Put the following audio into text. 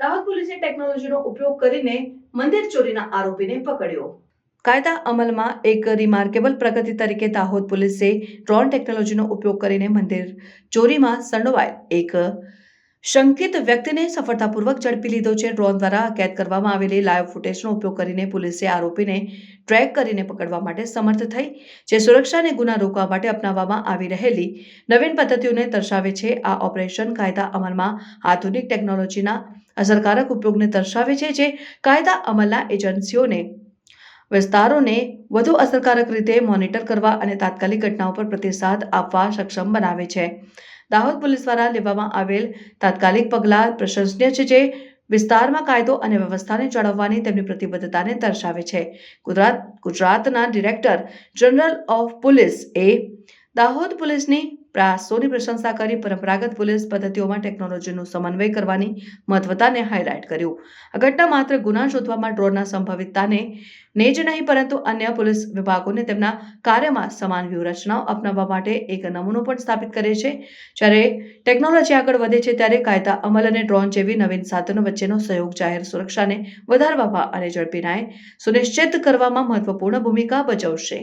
દાહોદ પોલીસે ટેકનોલોજીનો ઉપયોગ કરીને મંદિર ચોરીના આરોપીને પકડ્યો। કાયદા અમલમાં એક રિમાર્કેબલ પ્રગતિ તરીકે દાહોદ પોલીસે ડ્રોન ટેકનોલોજીનો ઉપયોગ કરીને મંદિર ચોરીમાં સંડોવાયેલ એક શંકિત વ્યક્તિને સફળતાપૂર્વક ઝડપી લીધો છે। ડ્રોન દ્વારા કેદ કરવામાં આવેલી લાઈવ ફૂટેજનો ઉપયોગ કરીને પોલીસે આરોપીને ટ્રેક કરીને પકડવા માટે સમર્થ થઈ, જે સુરક્ષા અને ગુના રોકવા માટે અપનાવવામાં આવી રહેલી નવીન પદ્ધતિઓને દર્શાવે છે। આ ઓપરેશન કાયદા અમલમાં આધુનિક ટેકનોલોજીના અસરકારક ઉપયોગને દર્શાવે છે, જે કાયદા અમલના એજન્સીઓને વિસ્તારોને વધુ અસરકારક રીતે મોનિટર કરવા અને તાત્કાલિક ઘટનાઓ પર પ્રતિસાદ આપવા સક્ષમ બનાવે છે। દાહોદ પોલીસ દ્વારા લેવામાં આવેલ તાત્કાલિક પગલાં પ્રશંસનીય છે, જે વિસ્તારમાં કાયદો અને વ્યવસ્થાને જાળવવાની તેમની પ્રતિબદ્ધતાને દર્શાવે છે। ગુજરાતના ડિરેક્ટર જનરલ ઓફ પોલીસ એ દાહોદ પોલીસની પ્રયાસોની પ્રશંસા કરી પરંપરાગત પોલીસ પદ્ધતિઓમાં ટેકનોલોજીનો સમન્વય કરવાની મહત્વતાને હાઇલાઇટ કર્યું। આ ઘટના માત્ર ગુના શોધવામાં ડ્રોનના સંભવિતતાને જ નહીં, પરંતુ અન્ય પોલીસ વિભાગોને તેમના કાર્યમાં સમાન વ્યૂહરચનાઓ અપનાવવા માટે એક નમૂનો પણ સ્થાપિત કરે છે। જ્યારે ટેકનોલોજી આગળ વધે છે, ત્યારે કાયદા અમલ અને ડ્રોન જેવી નવીન સાધનો વચ્ચેનો સહયોગ જાહેર સુરક્ષાને વધારવામાં અને ઝડપી ન્યાય સુનિશ્ચિત કરવામાં મહત્વપૂર્ણ ભૂમિકા ભજવશે।